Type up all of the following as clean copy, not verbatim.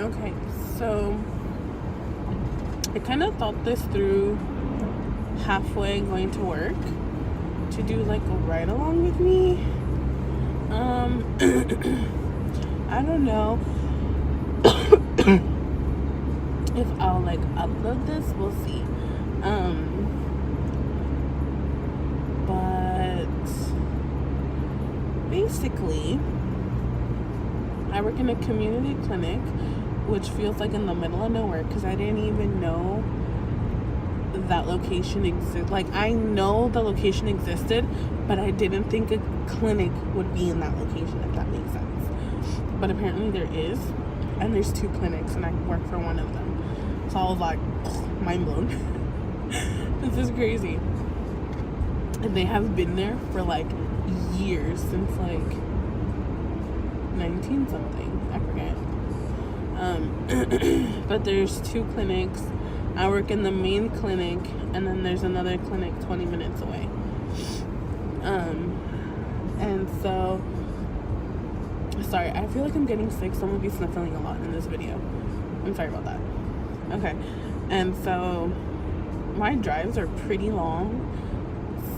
Okay, so I kind of thought this through halfway going to work to do like a ride along with me. I don't know if I'll like upload this, we'll see. But basically I work in a community clinic, which feels like in the middle of nowhere because I didn't even know that location existed. Like, I know the location existed, but I didn't think a clinic would be in that location, if that makes sense. But apparently there is, and there's 2 clinics, and I work for one of them. So I was like, mind blown. This is crazy. And they have been there for like years, since like 19 something, I forget. But there's 2 clinics. I work in the main clinic, and then there's another clinic 20 minutes away. And so, sorry, I feel like I'm getting sick, so I'm gonna be sniffling a lot in this video. I'm sorry about that. Okay, and so my drives are pretty long,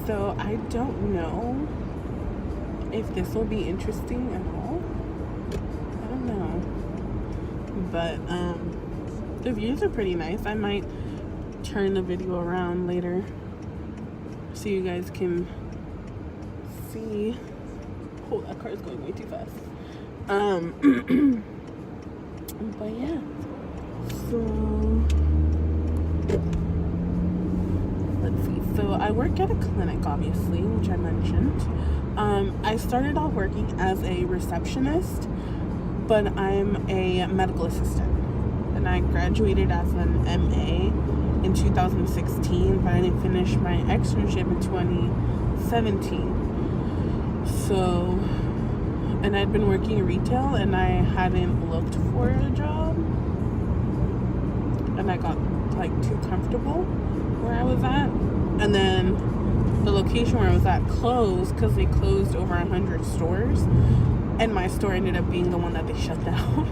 so I don't know if this will be interesting at all. I don't know, but the views are pretty nice. I might turn the video around later so you guys can see. Oh, that car is going way too fast. But yeah, so let's see. So I work at a clinic, obviously, which I mentioned. I started off working as a receptionist, but I'm a medical assistant. And I graduated as an MA in 2016, but I didn't finish my externship in 2017. So, and I'd been working in retail, and I hadn't looked for a job, and I got like too comfortable where I was at. And then the location where I was at closed because they closed over 100 stores, and my store ended up being the one that they shut down.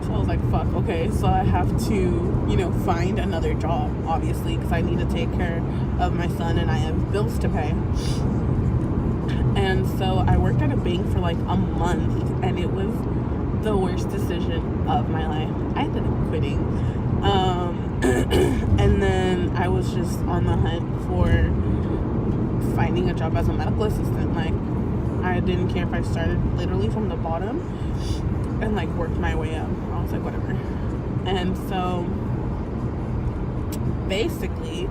So I was like, fuck, okay, so I have to, find another job, obviously, because I need to take care of my son and I have bills to pay. And so I worked at a bank for like a month, and it was the worst decision of my life. I ended up quitting. And then I was just on the hunt for finding a job as a medical assistant. Like, I didn't care if I started literally from the bottom and like worked my way up. I was like, whatever. And so basically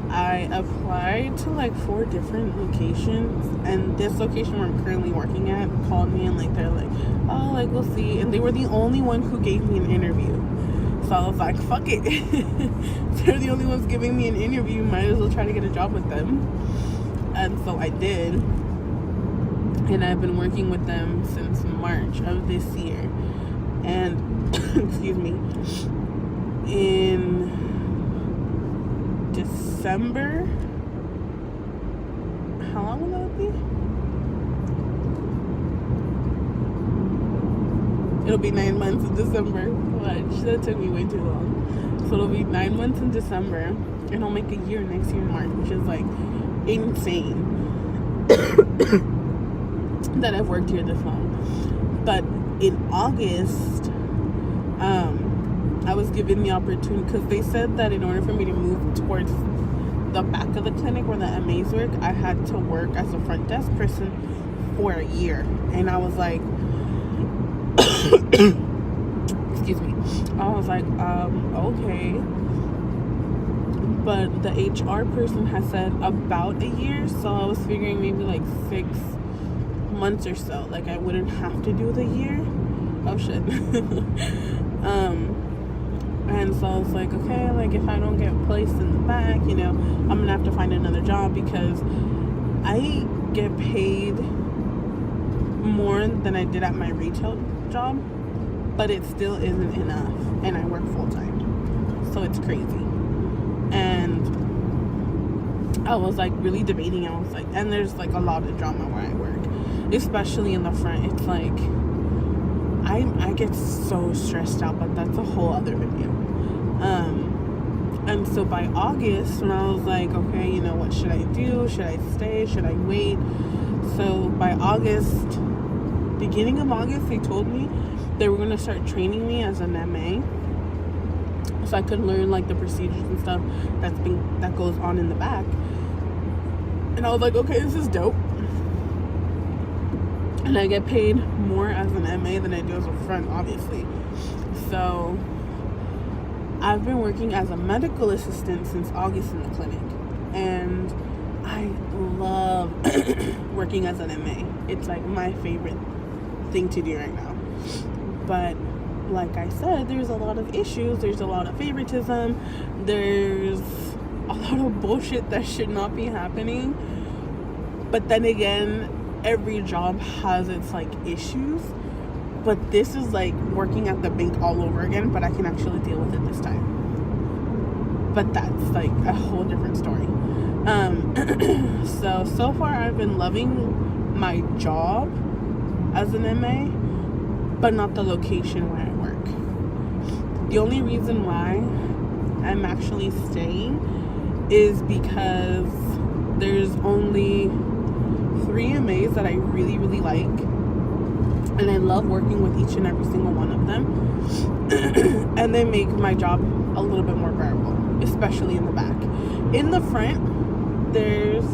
I applied to like 4 different locations, and this location where I'm currently working at called me, and like they're like, oh, like we'll see, and they were the only one who gave me an interview. So I was like, fuck it. They're the only ones giving me an interview, might as well try to get a job with them. And so I did. And I've been working with them since March of this year. And, excuse me, in December, how long will that be? It'll be 9 months in December. Watch, that took me way too long. So it'll be 9 months in December, and I'll make a year next year in March, which is like insane. That I've worked here this long. But in August, I was given the opportunity, because they said that in order for me to move towards the back of the clinic where the MAs work, I had to work as a front desk person for a year. And I was like, excuse me, I was like, okay. But the HR person has said about a year, so I was figuring maybe like 6 months or so, like I wouldn't have to do the year. Oh shit. And so I was like, okay, like if I don't get placed in the back, I'm gonna have to find another job, because I get paid more than I did at my retail job, but it still isn't enough, and I work full-time, so it's crazy. And I was like really debating. I was like, and there's like a lot of drama where I work. especially in the front. It's like I get so stressed out, but that's a whole other video. And so by August, when I was like, okay, you know, what should I do? Should I stay? Should I wait? So by August, beginning of August, they told me they were going to start training me as an MA, so I could learn like the procedures and stuff that goes on in the back. And I was like, okay, this is dope. And I get paid more as an MA than I do as a front, obviously. So I've been working as a medical assistant since August in the clinic, and I love working as an MA. It's like my favorite thing to do right now. But like I said, there's a lot of issues. There's a lot of favoritism. There's a lot of bullshit that should not be happening. But then again, every job has its like issues. But this is like working at the bank all over again, but I can actually deal with it this time. But that's like a whole different story. So far I've been loving my job as an MA, but not the location where I work. The only reason why I'm actually staying is because there's only 3 MAs that I really, really like, and I love working with each and every single one of them. And they make my job a little bit more bearable, especially in the back. In the front, there's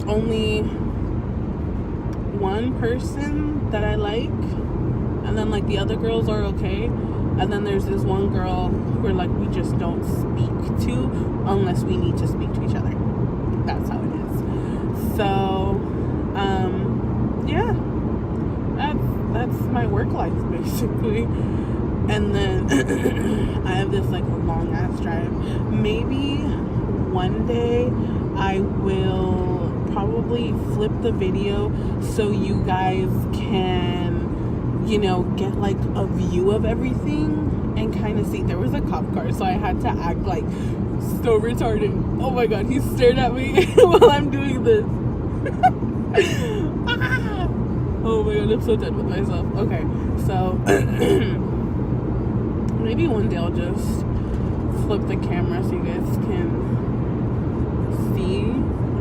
only one person that I like, and then like the other girls are okay, and then there's this one girl where like we just don't speak to unless we need to speak to each other. That's how it is. So yeah, that's my work life basically. And then I have this like long ass drive. Maybe one day I will probably flip the video so you guys can, you know, get like a view of everything and kind of see. There was a cop car, so I had to act like so retarded. Oh my god, he stared at me while I'm doing this. Oh my god, I'm so dead with myself. Okay, so maybe one day I'll just flip the camera so you guys can see,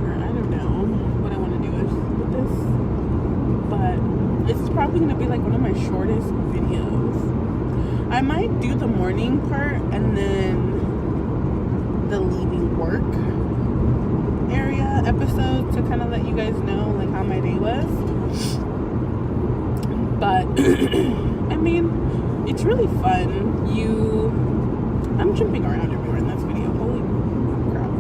or I don't know what I want to do with this, but it's probably going to be like one of my shortest videos. I might do the morning part and then the leaving work area episode to kind of let you guys know like how my day was. But I mean, it's really fun. I'm jumping around everywhere in this video. Holy crap.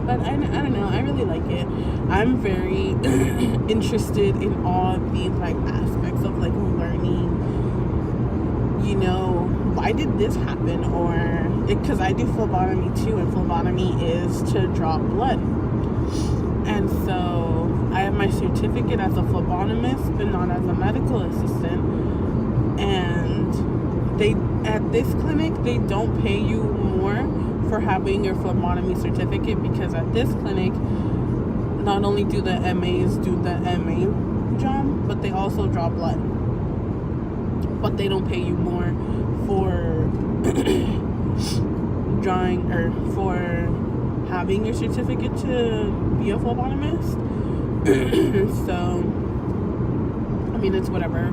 But I don't know. I really like it. I'm very interested in all the like aspects of like learning. You know, why did this happen? Or because I do phlebotomy too, and phlebotomy is to draw blood. And so I have my certificate as a phlebotomist, but not as a medical assistant. And at this clinic, they don't pay you more for having your phlebotomy certificate, because at this clinic, not only do the MAs do the MA job, but they also draw blood. But they don't pay you more for drawing or for having your certificate to be a phlebotomist. So I mean, it's whatever.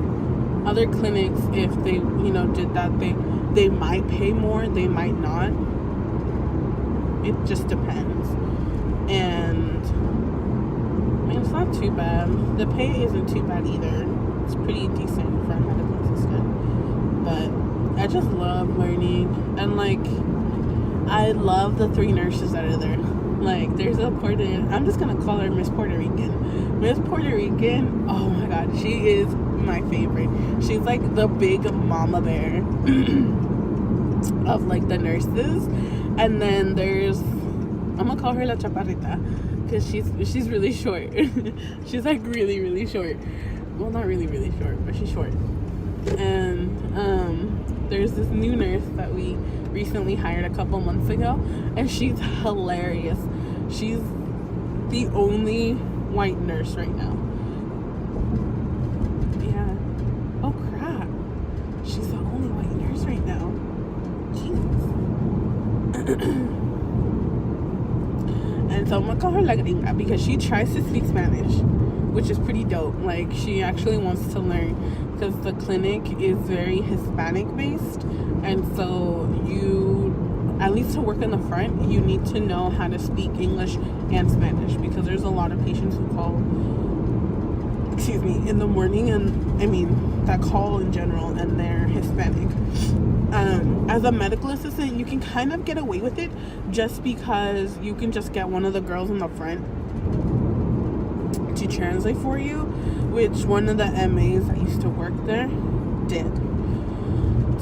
Other clinics, if they, you know, did that, they might pay more, they might not. It just depends. And I mean, it's not too bad. The pay isn't too bad either. It's pretty decent for a medical assistant. But I just love learning, and like I love the 3 nurses that are there. Like, there's a I'm just gonna call her Miss Puerto Rican. Miss Puerto Rican, oh my god, she is my favorite. She's like the big mama bear of like the nurses. And then there's, I'm gonna call her La Chaparrita, because she's really short. She's like really, really short. Well, not really, really short, but she's short. And there's this new nurse that we recently hired a couple months ago, and she's hilarious. She's the only white nurse right now. Yeah. Oh crap. She's the only white nurse right now. Jesus. And so I'm gonna call her La Gringa because she tries to speak Spanish, which is pretty dope. Like, she actually wants to learn because the clinic is very Hispanic based, and so you, at least to work in the front, you need to know how to speak English and Spanish because there's a lot of patients who call, in the morning, and I mean that call in general, and they're Hispanic. As a medical assistant, you can kind of get away with it just because you can just get one of the girls in the front to translate for you, which one of the MAs that used to work there did.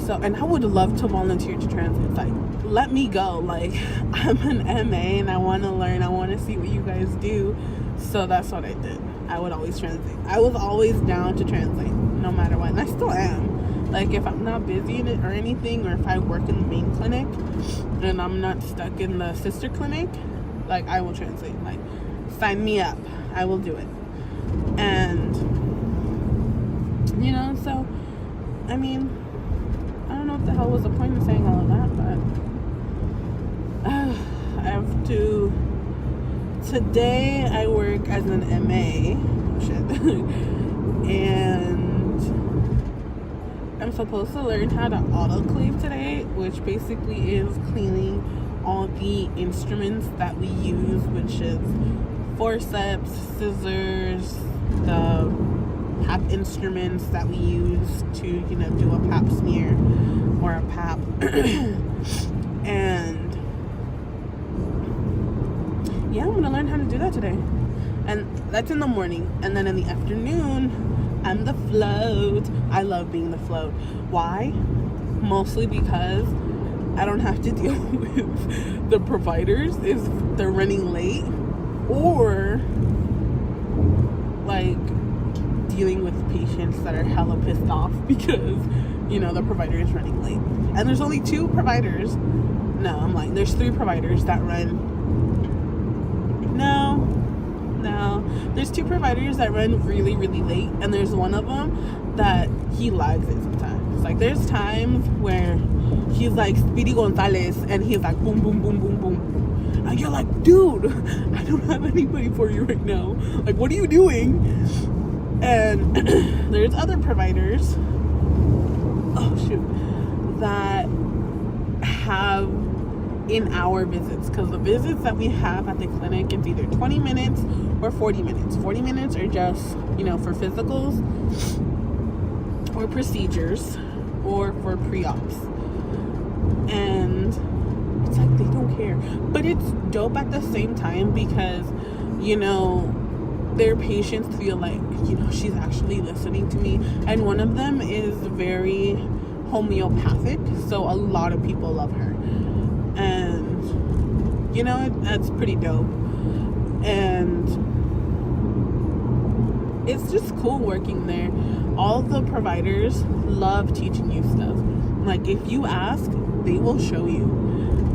So, and I would love to volunteer to translate. Like, let me go. Like, I'm an MA and I want to learn. I want to see what you guys do. So that's what I did. I would always translate. I was always down to translate, no matter what. And I still am. Like, if I'm not busy in it or anything, or if I work in the main clinic and I'm not stuck in the sister clinic, like, I will translate. Like, sign me up. I will do it. And, you know, so, I mean, I don't know what the hell was the point of saying all of that, but I have to, today I work as an MA, and I'm supposed to learn how to autoclave today, which basically is cleaning all the instruments that we use, which is forceps, scissors, the PAP instruments that we use to, you know, do a PAP smear or a PAP. And yeah, I'm gonna learn how to do that today. And that's in the morning. And then in the afternoon, I'm the float. I love being the float. Why? Mostly because I don't have to deal with the providers if they're running late, or like dealing with patients that are hella pissed off because, you know, the provider is running late. And there's only 2 providers. No, I'm lying. There's 3 providers that run. No. There's 2 providers that run really, really late, and there's one of them that he lags it sometimes. Like, there's times where he's like Speedy Gonzalez, and he's like boom, boom, boom, boom, boom. And you're like, dude, I don't have anybody for you right now. Like, what are you doing? And there's other providers, that have in-hour visits, because the visits that we have at the clinic, it's either 20 minutes or 40 minutes. 40 minutes are just, you know, for physicals or procedures or for pre-ops. And it's like they don't care. But it's dope at the same time because, you know, their patients feel like, you know, she's actually listening to me. And one of them is very homeopathic, so a lot of people love her. And, you know, that's pretty dope. And it's just cool working there. All the providers love teaching you stuff. Like, if you ask, they will show you.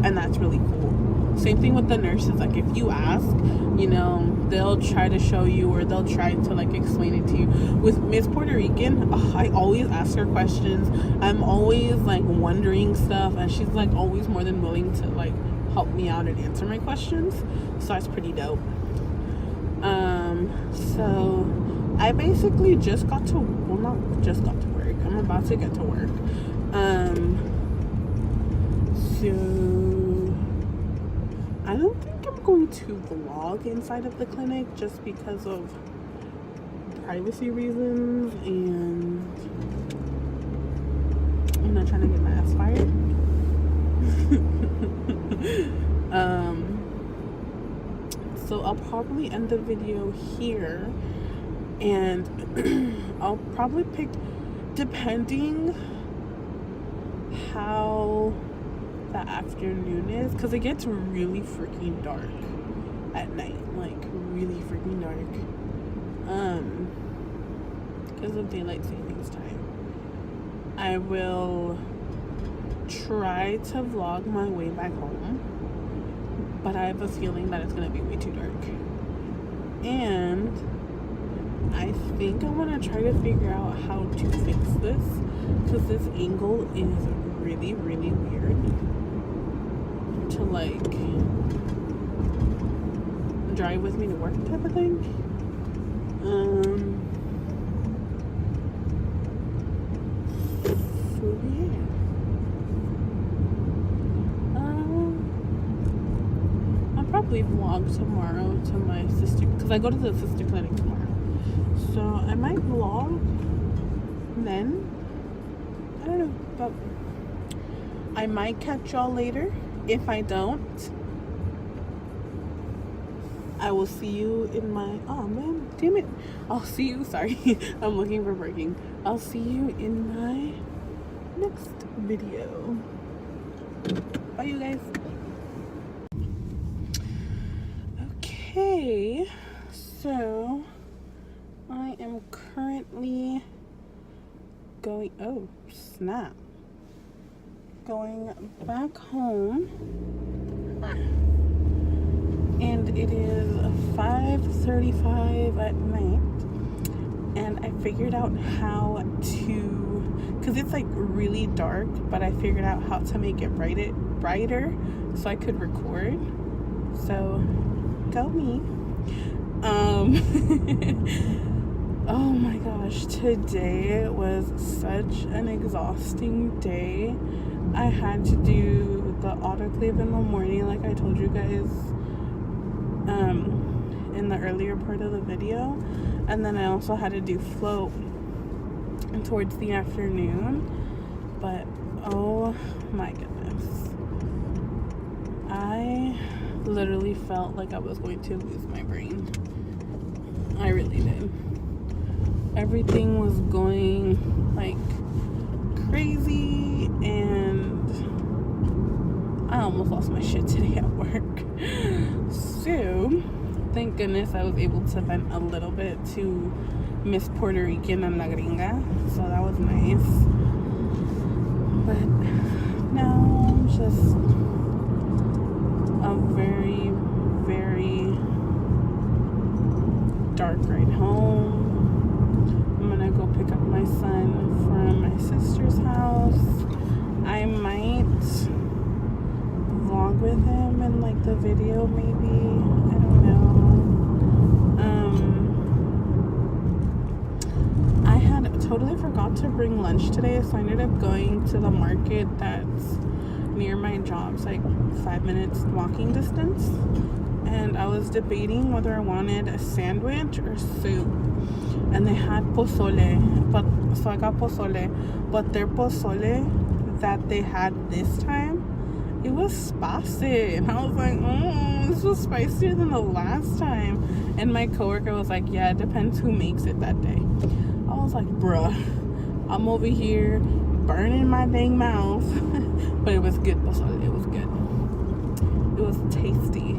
And that's really cool. Same thing with the nurses. Like, if you ask, you know, they'll try to show you, or they'll try to, like, explain it to you. With Miss Puerto Rican, I always ask her questions. I'm always, like, wondering stuff, and she's, like, always more than willing to, like, help me out and answer my questions. So that's pretty dope. So I basically just got to, well, not just got to work. I'm about to get to work. So I don't think I'm going to vlog inside of the clinic just because of privacy reasons, and I'm not trying to get my ass fired. So I'll probably end the video here, and I'll probably pick, depending how the afternoon is, because it gets really freaking dark at night, like really freaking dark, because of daylight savings time. I will try to vlog my way back home, but I have a feeling that it's gonna be way too dark. And I think I want to try to figure out how to fix this, because this angle is really, really weird to like drive with me to work type of thing. So yeah. I'll probably vlog tomorrow to my sister, because I go to the sister clinic tomorrow. So I might vlog then. I don't know, but I might catch y'all later. If I don't, I will see you in my, oh man, damn it. I'll see you, sorry, I'm looking for parking. I'll see you in my next video. Bye, you guys. Okay, so I am currently going, oh snap, going back home, and it is 5:35 at night, and I figured out how to, because it's like really dark, but I figured out how to make it brighter so I could record. So go me. Oh my gosh, today was such an exhausting day. I had to do the autoclave in the morning, like I told you guys in the earlier part of the video, and then I also had to do float towards the afternoon. But oh my goodness, I literally felt like I was going to lose my brain. I really did. Everything was going like crazy, and I almost lost my shit today at work. So thank goodness I was able to vent a little bit to Miss Puerto Rican and La Gringa, so that was nice. But now I'm just a very, very dark ride home. I'm gonna go pick up my son from my sister's house. I might vlog with him in like the video, maybe. I don't know. I had totally forgot to bring lunch today, so I ended up going to the market that's near my job. It's like 5 minutes walking distance, and I was debating whether I wanted a sandwich or soup, and they had pozole, but so I got pozole, but their pozole that they had this time, it was spicy, and I was like, oh, this was spicier than the last time. And my coworker was like, yeah, it depends who makes it that day. I was like, bruh, I'm over here burning my dang mouth. But it was good pozole. It was good. It was tasty.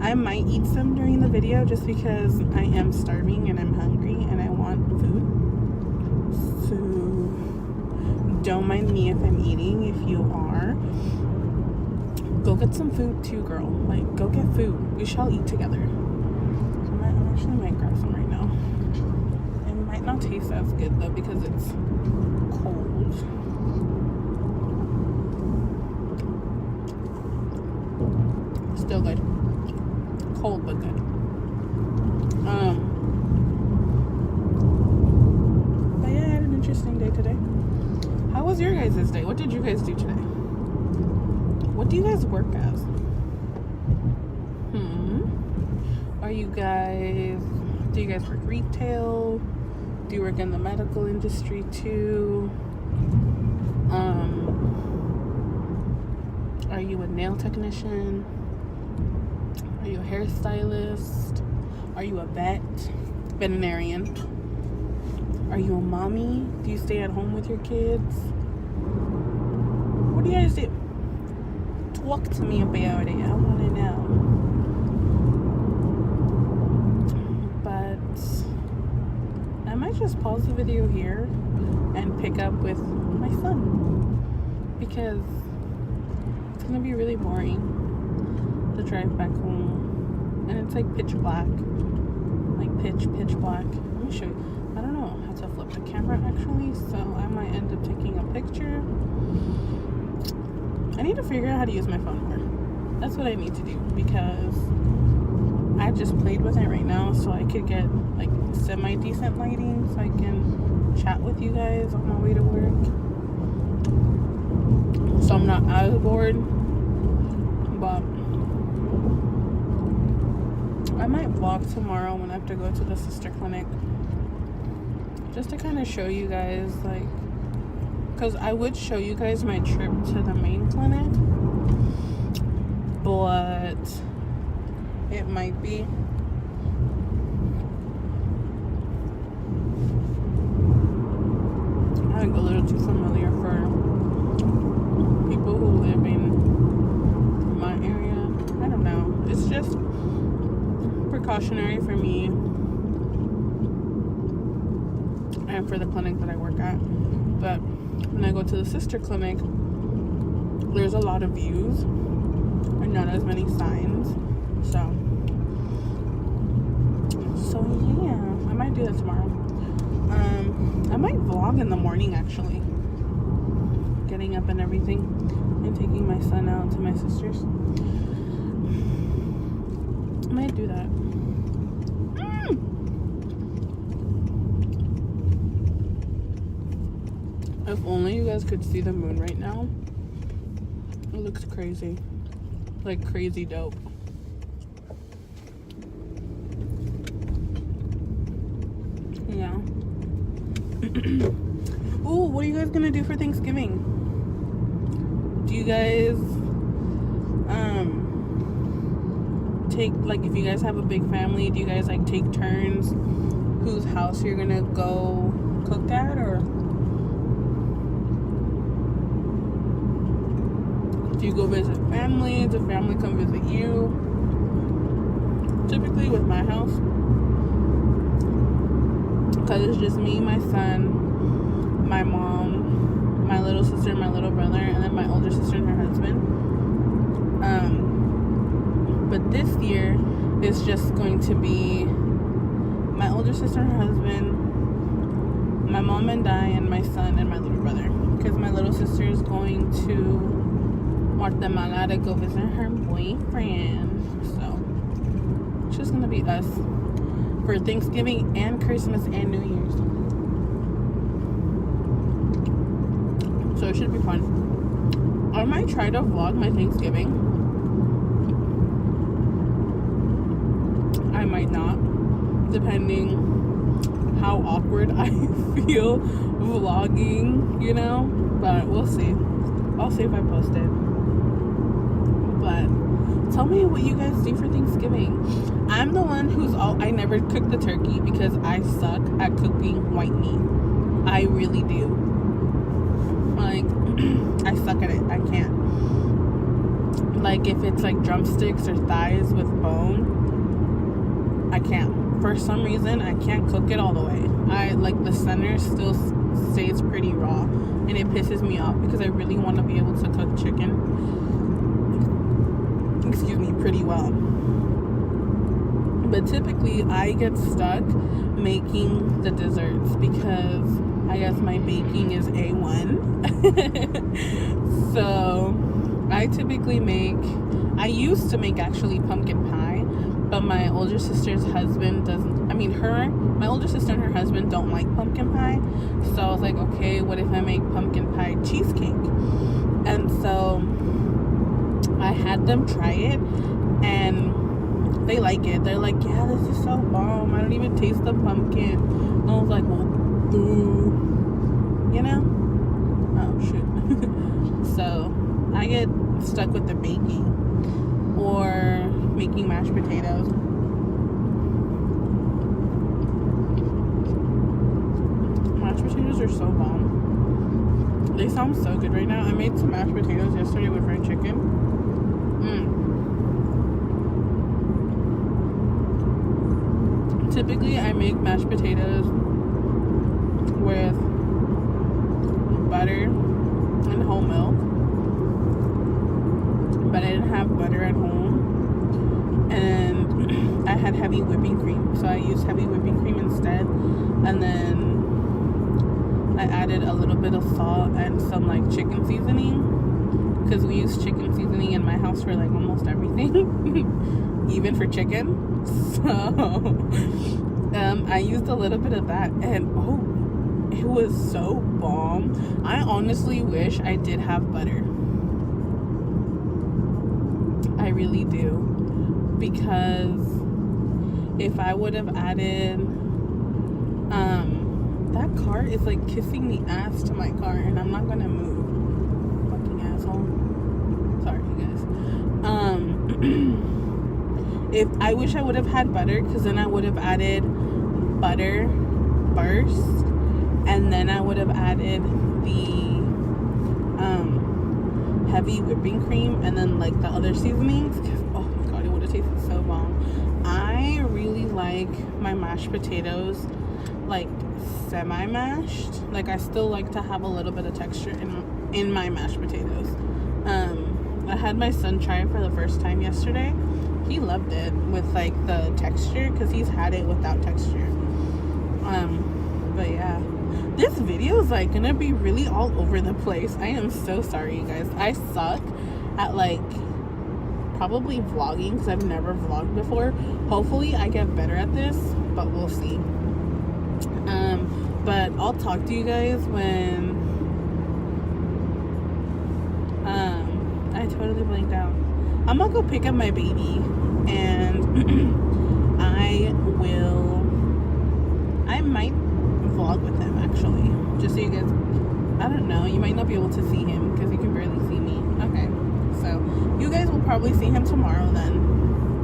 I might eat some during the video just because I am starving and I'm hungry and I want food. So don't mind me if I'm eating. If you are, go get some food too, girl. Like, go get food. We shall eat together. So I actually might grab some right now. It might not taste as good though because it's cold. Still good. Cold but good. But yeah, I had an interesting day today. How was your guys' day? What did you guys do today? What do you guys work as? Do you guys work retail? Do you work in the medical industry too? Are you a nail technician? Are you a hairstylist? Are you a veterinarian? Are you a mommy? Do you stay at home with your kids? What do you guys do? Talk to me about it. I want to know. But I might just pause the video here and pick up with my son, because it's gonna be really boring the drive back home, and it's like pitch black, like pitch black. Let me show you. I don't know how to flip the camera actually, so I might end up taking a picture. I need to figure out how to use my phone more. That's what I need to do, because I just played with it right now so I could get like semi-decent lighting so I can chat with you guys on my way to work, so I'm not as bored. But I might vlog tomorrow when I have to go to the sister clinic, just to kind of show you guys, like, because I would show you guys my trip to the main clinic, but it might be like a little too familiar for people who live in my area. I don't know. It's just precautionary for me and for the clinic that I work at. But when I go to the sister clinic, there's a lot of views and not as many signs. So yeah, I might do that tomorrow. I might vlog in the morning actually, getting up and everything and taking my son out to my sister's. I might do that. If only you guys could see the moon right now. It looks crazy. Like crazy dope. Yeah. Ooh, what are you guys gonna do for Thanksgiving? Do you guys take, like, if you guys have a big family, do you guys like take turns whose house you're gonna go cook at, or do you go visit family? Does family come visit you? Typically with my house, because it's just me, my son, my mom, my little sister, my little brother, and then my older sister and her husband. But this year is just going to be my older sister and her husband, my mom and I, and my son and my little brother, because my little sister is going to Guatemala to go visit her boyfriend. So it's just gonna be us for Thanksgiving and Christmas and New Year's. So it should be fun. I might try to vlog my Thanksgiving. I might not, depending how awkward I feel vlogging, you know, but we'll see. I'll see if I post it. But tell me what you guys do for Thanksgiving. I'm the one who's I never cook the turkey because I suck at cooking white meat. I really do. Like, I suck at it. I can't. Like, if it's like drumsticks or thighs with bone, I can't. For some reason, I can't cook it all the way. I like the center still stays pretty raw, and it pisses me off because I really want to be able to cook chicken, excuse me, pretty well. But typically I get stuck making the desserts because I guess my baking is A1. So I typically I used to make actually pumpkin pie, but my older sister's husband my older sister and her husband don't like pumpkin pie. So I was like, okay, what if I make pumpkin pie cheesecake? And so I had them try it, and they like it. They're like, yeah, this is so bomb. I don't even taste the pumpkin. And I was like, well, boo. You know? Oh, shoot. So I get stuck with the baking or making mashed potatoes. Mashed potatoes are so bomb. They sound so good right now. I made some mashed potatoes yesterday with fried chicken. Typically, I make mashed potatoes with butter and whole milk, but I didn't have butter at home, and I had heavy whipping cream, so I used heavy whipping cream instead. And then I added a little bit of salt and some like chicken seasoning, because we use chicken seasoning in my house for like almost everything, even for chicken. So I used a little bit of that, and oh, it was so bomb. I honestly wish I did have butter. I really do, because if I would have added that car is like kissing the ass to my car, and I'm not gonna move. Fucking asshole. Sorry, you guys. If I wish I would have had butter, because then I would have added butter first, and then I would have added the heavy whipping cream, and then like the other seasonings. Oh my god, it would have tasted so bomb. I really like my mashed potatoes like semi-mashed. Like, I still like to have a little bit of texture in my mashed potatoes. I had my son try it for the first time yesterday. He loved it with like the texture, because he's had it without texture. But yeah, this video is like gonna be really all over the place. I am so sorry, you guys. I suck at like probably vlogging, because I've never vlogged before. Hopefully I get better at this, but we'll see. But I'll talk to you guys when I totally blanked out. I'm gonna go pick up my baby, and I might vlog with him, actually, just so you guys, I don't know, you might not be able to see him because you can barely see me. Okay, so you guys will probably see him tomorrow then,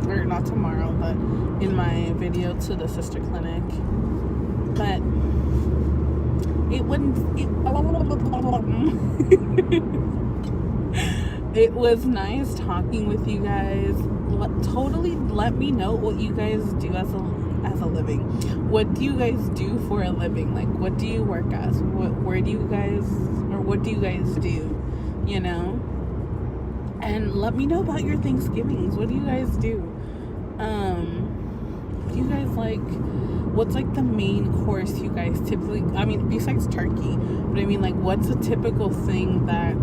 or not tomorrow, but in my video to the sister clinic. But it was nice talking with you guys. Totally let me know what you guys do as a living. What do you guys do for a living? Like, what do you work as? What do you guys do? You know? And let me know about your Thanksgivings. What do you guys do? Do you guys like, what's like the main course you guys typically, I mean, besides turkey, but I mean, like, what's a typical thing that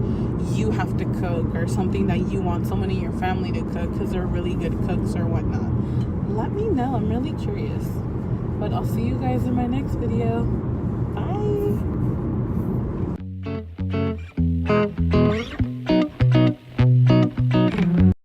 you have to cook, or something that you want someone in your family to cook because they're really good cooks or whatnot? Let me know. I'm really curious. But I'll see you guys in my next video.